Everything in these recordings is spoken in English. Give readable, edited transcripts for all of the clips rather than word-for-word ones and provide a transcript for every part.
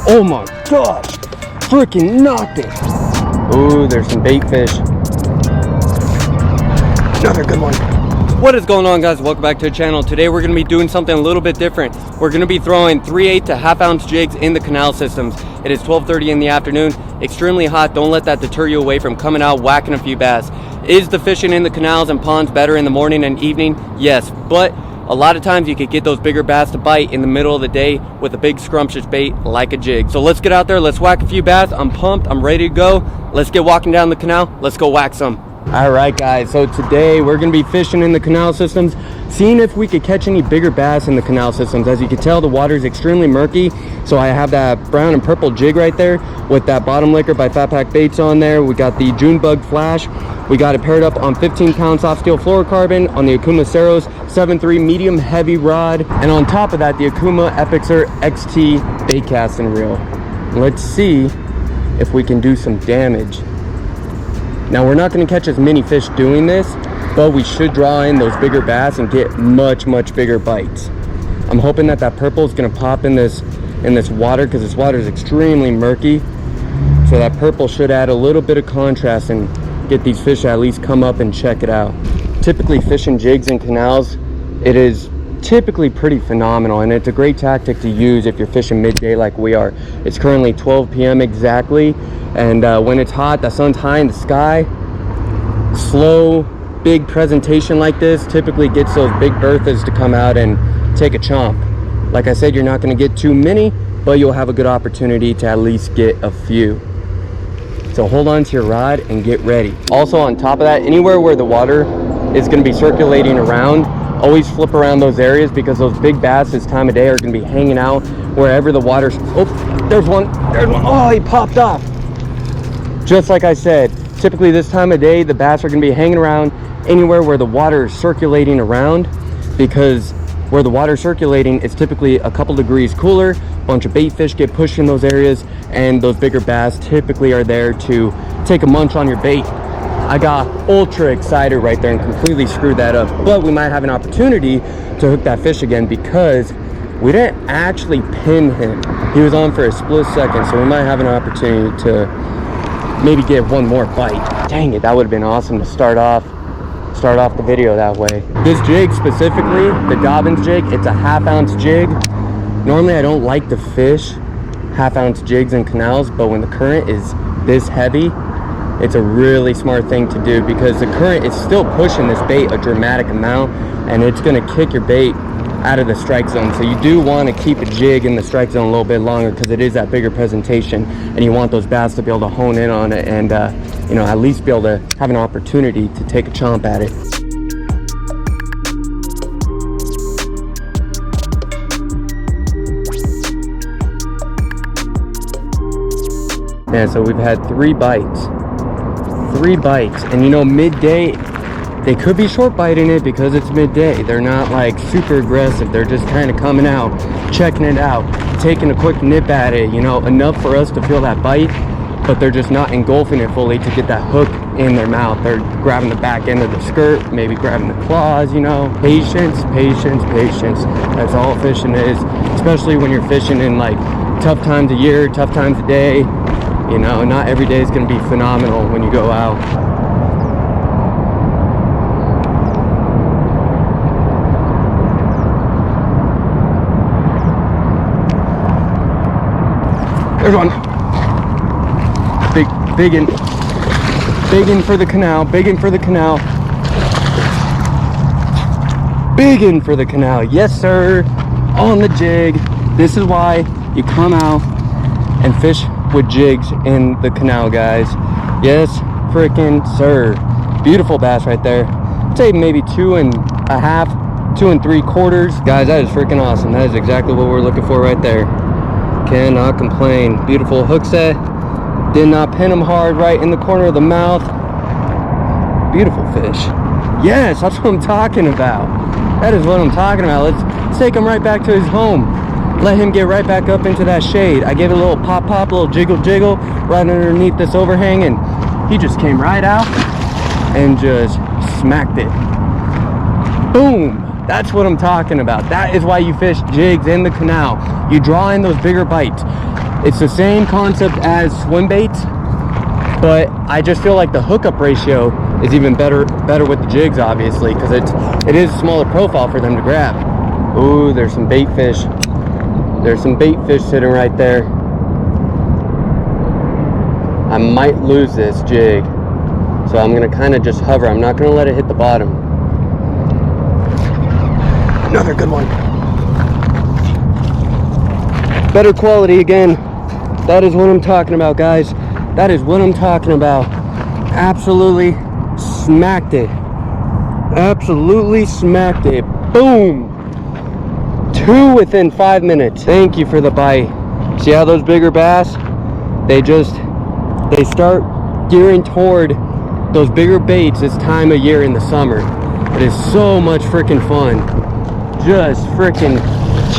Oh my gosh, freaking knocked it. Ooh, there's some bait fish. Another good one. What is going on, guys? Welcome back to the channel. Today we're going to be doing something a little bit different. We're going to be throwing 3/8 to half-ounce jigs in the canal systems. It is 12:30 in the afternoon, extremely hot. Don't let that deter you away from coming out whacking a few bass. Is the fishing in the canals and ponds better in the morning and evening? Yes, but a lot of times you could get those bigger bass to bite in the middle of the day with a big scrumptious bait like a jig. So let's get out there, let's whack a few bass. I'm pumped, I'm ready to go. Let's get walking down the canal, let's go whack some. All right, guys, so today we're gonna be fishing in the canal systems, seeing if we could catch any bigger bass in the canal systems. As you can tell, the water is extremely murky, so I have that brown and purple jig right there with that bottom liquor by Fat Pack Baits on there. We got the June Bug Flash. We got it paired up on 15-pound soft steel fluorocarbon on the Akuma Ceros 7.3 medium heavy rod, and on top of that, the Akuma Epixer XT bait casting reel. Let's see if we can do some damage. Now, we're not going to catch as many fish doing this, but we should draw in those bigger bass and get much bigger bites. I'm hoping that that purple is going to pop in this water, because this water is extremely murky, so that purple should add a little bit of contrast and get these fish to at least come up and check it out. Typically, fishing jigs and canals, it is typically pretty phenomenal, and it's a great tactic to use if you're fishing midday like we are. It's currently 12 p.m. exactly, and when it's hot, the sun's high in the sky, slow big presentation like this typically gets those big berthas to come out and take a chomp. Like I said, you're not going to get too many, but you'll have a good opportunity to at least get a few. So hold on to your rod and get ready. Also, on top of that, anywhere where the water is going to be circulating around, always flip around those areas, because those big bass this time of day are going to be hanging out wherever the water's... Oh, there's one. Oh, he popped off. Just like I said, typically this time of day, the bass are going to be hanging around anywhere where the water is circulating around, because where the water is circulating, it's typically a couple degrees cooler. A bunch of bait fish get pushed in those areas, and those bigger bass typically are there to take a munch on your bait. I got ultra excited right there and completely screwed that up, but we might have an opportunity to hook that fish again, because we didn't actually pin him. He was on for a split second, so we might have an opportunity to maybe get one more bite. Dang it, that would have been awesome to start off the video that way. This jig specifically, the Dobbins jig, it's a half-ounce jig. Normally I don't like to fish half-ounce jigs in canals, but when the current is this heavy, it's a really smart thing to do, because the current is still pushing this bait a dramatic amount, and it's going to kick your bait out of the strike zone. So you do want to keep a jig in the strike zone a little bit longer, because it is that bigger presentation, and you want those bass to be able to hone in on it and you know, at least be able to have an opportunity to take a chomp at it. And so we've had three bites, and you know, midday they could be short biting it because it's midday. They're not like super aggressive, they're just kind of coming out, checking it out, taking a quick nip at it, you know, enough for us to feel that bite, but they're just not engulfing it fully to get that hook in their mouth. They're grabbing the back end of the skirt, maybe grabbing the claws, you know. Patience. That's all fishing is, especially when you're fishing in like tough times of year, tough times of day. You know, not every day is going to be phenomenal when you go out. There's one. Biggin for the canal, biggin for the canal. Biggin for the canal, yes sir, on the jig. This is why you come out and fish with jigs in the canal, guys. Yes, frickin' sir. Beautiful bass right there. I'd say maybe 2.5, 2 3/4. Guys, that is freaking awesome. That is exactly what we're looking for right there. Cannot complain. Beautiful hook set. Did not pin him hard right in the corner of the mouth. Beautiful fish. Yes, that's what I'm talking about. That is what I'm talking about. Let's take him right back to his home. Let him get right back up into that shade. I gave it a little pop, a little jiggle right underneath this overhang, and he just came right out and just smacked it. Boom. That's what I'm talking about. That is why you fish jigs in the canal. You draw in those bigger bites. It's the same concept as swim baits, but I just feel like the hookup ratio is even better with the jigs, obviously, because it is a smaller profile for them to grab. Ooh, there's some bait fish. There's some bait fish sitting right there. I might lose this jig, so I'm gonna kind of just hover. I'm not gonna let it hit the bottom. Another good one. Better quality again. That is what I'm talking about, guys. That is what I'm talking about. Absolutely smacked it. Absolutely smacked it. Boom. 2 within 5 minutes. Thank you for the bite. See how those bigger bass, they start gearing toward those bigger baits this time of year in the summer. It is so much freaking fun. Just freaking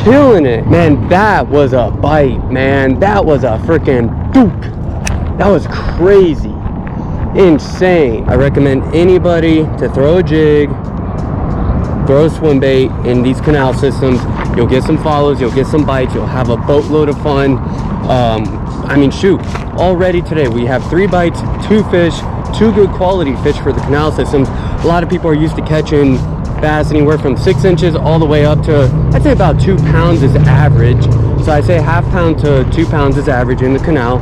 killing it. Man, that was a bite, man. That was a freaking duke. That was crazy. Insane. I recommend anybody to throw a jig, throw a swim bait in these canal systems. You'll get some follows, you'll get some bites, you'll have a boatload of fun. I mean, shoot, already today we have 3 bites, 2 fish, 2 good quality fish for the canal systems. A lot of people are used to catching bass anywhere from 6 inches all the way up to, I'd say about 2 pounds is average. So I say ½ pound to 2 pounds is average in the canal.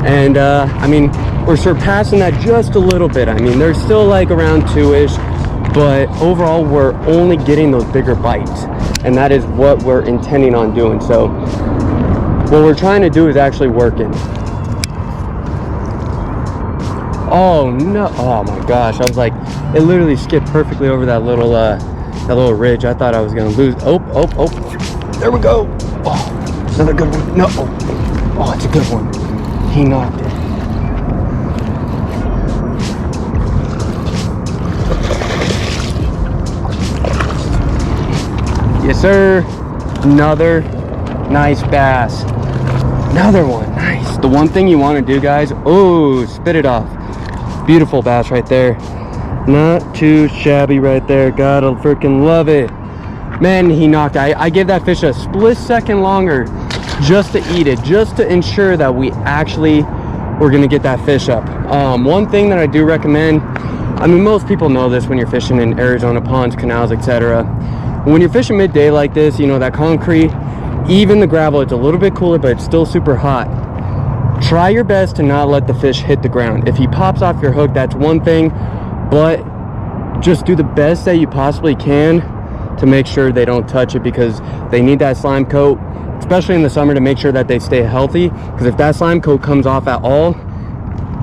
And I mean, we're surpassing that just a little bit. I mean, they're still like around 2-ish, but overall we're only getting those bigger bites, and that is what we're intending on doing. So what we're trying to do is actually working. Oh no, oh my gosh, I was like, it literally skipped perfectly over that little ridge. I thought I was gonna lose. Oh, there we go. Oh, another good one. No, oh, it's a good one. He knocked it. Yes sir, another nice bass. Another one, nice. The one thing you want to do, guys, oh, spit it off. Beautiful bass right there. Not too shabby right there. Gotta freaking love it. Man, he knocked. I gave that fish a split second longer just to eat it, just to ensure that we actually were gonna get that fish up. One thing that I do recommend, I mean, most people know this when you're fishing in Arizona ponds, canals, etc. When you're fishing midday like this, you know, that concrete, even the gravel, it's a little bit cooler, but it's still super hot. Try your best to not let the fish hit the ground. If he pops off your hook, that's one thing, but just do the best that you possibly can to make sure they don't touch it, because they need that slime coat, especially in the summer, to make sure that they stay healthy. Because if that slime coat comes off at all,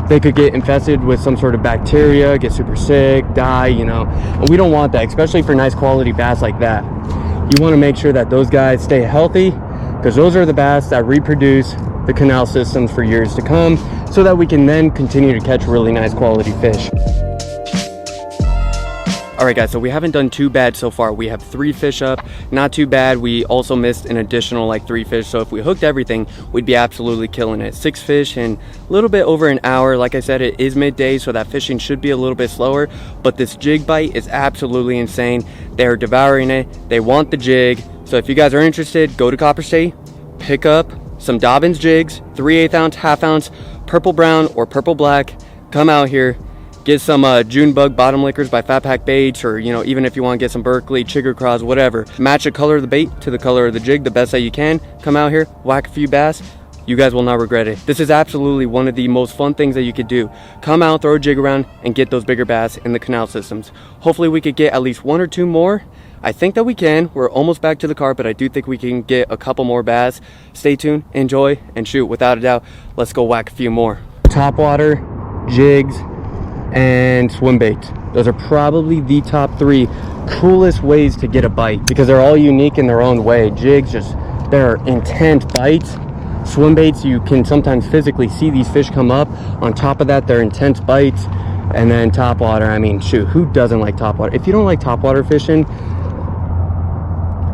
they could get infested with some sort of bacteria, get super sick, die, you know, and we don't want that, especially for nice quality bass like that. You want to make sure that those guys stay healthy, because those are the bass that reproduce the canal systems for years to come, so that we can then continue to catch really nice quality fish. All right guys, so we haven't done too bad so far. We have 3 fish up, not too bad. We also missed an additional like 3 fish, so if we hooked everything, we'd be absolutely killing it. 6 fish in a little bit over an hour. Like I said, it is midday, so that fishing should be a little bit slower, but this jig bite is absolutely insane. They're devouring it, they want the jig. So if you guys are interested, go to Copper State, pick up some Dobbins jigs, 3/8 ounce, ½ ounce, purple brown or purple black. Come out here, get some June bug bottom lickers by Fat Pack Baits, or you know, even if you want to get some Berkeley, Chigger Craws, whatever. Match the color of the bait to the color of the jig the best that you can. Come out here, whack a few bass. You guys will not regret it. This is absolutely one of the most fun things that you could do. Come out, throw a jig around, and get those bigger bass in the canal systems. Hopefully we could get at least 1 or 2 more. I think that we can. We're almost back to the car, but I do think we can get a couple more bass. Stay tuned, enjoy, and shoot. Without a doubt, let's go whack a few more. Topwater, jigs, and swim baits. Those are probably the top 3 coolest ways to get a bite, because they're all unique in their own way. Jigs, they're intense bites. Swim baits, you can sometimes physically see these fish come up. On top of that, they're intense bites. And then topwater, I mean, shoot, who doesn't like topwater? If you don't like topwater fishing,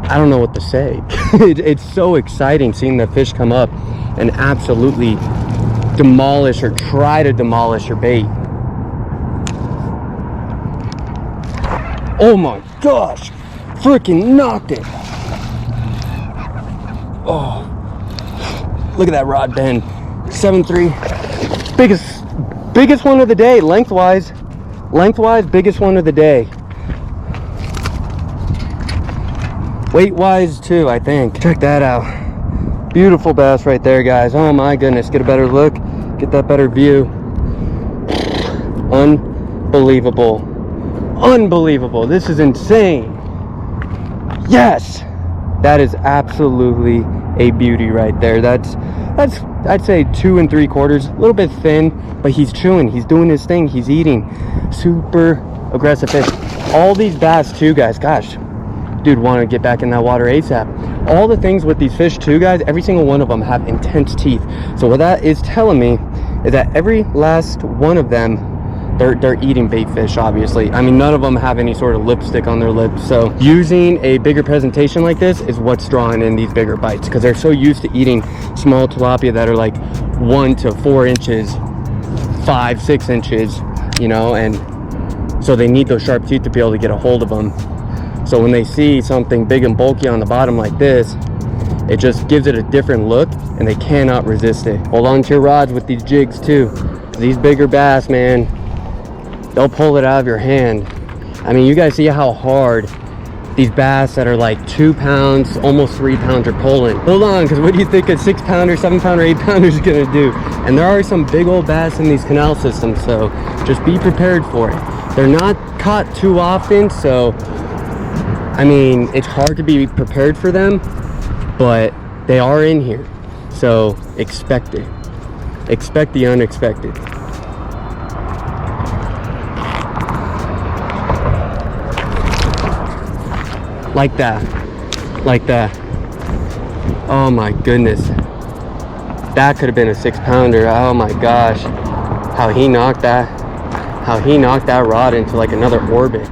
I don't know what to say. It's so exciting seeing the fish come up and absolutely demolish or try to demolish your bait. Oh my gosh, freaking knocked it. Oh, Look at that rod bend. 7.3. Biggest one of the day, lengthwise, biggest one of the day. Weight wise too, I think. Check that out. Beautiful bass right there, guys. Oh my goodness. Get a better look, get that better view. Unbelievable. Unbelievable. This is insane. Yes, that is absolutely a beauty right there. That's I'd say 2 3/4, a little bit thin, but he's chewing, he's doing his thing, he's eating. Super aggressive fish. All these bass too, guys. Gosh, dude, want to get back in that water ASAP. All the things with these fish too, guys, every single one of them have intense teeth. So what that is telling me is that every last one of them, they're eating bait fish, obviously. I mean, none of them have any sort of lipstick on their lips. So using a bigger presentation like this is what's drawing in these bigger bites, because they're so used to eating small tilapia that are like 1 to 4 inches, 5, 6 inches, you know, and so they need those sharp teeth to be able to get a hold of them. So when they see something big and bulky on the bottom like this, it just gives it a different look, and they cannot resist it. Hold on to your rods with these jigs too. These bigger bass, man, they'll pull it out of your hand. I mean, you guys see how hard these bass that are like 2 pounds, almost 3 pounds are pulling. Hold on, because what do you think a 6 pounder, 7 pounder, 8 pounder is gonna do? And there are some big old bass in these canal systems, so just be prepared for it. They're not caught too often, so I mean, it's hard to be prepared for them, but they are in here, so expect it. Expect the unexpected. Like that, like that. Oh my goodness, that could have been a 6 pounder. Oh my gosh, how he knocked that rod into like another orbit.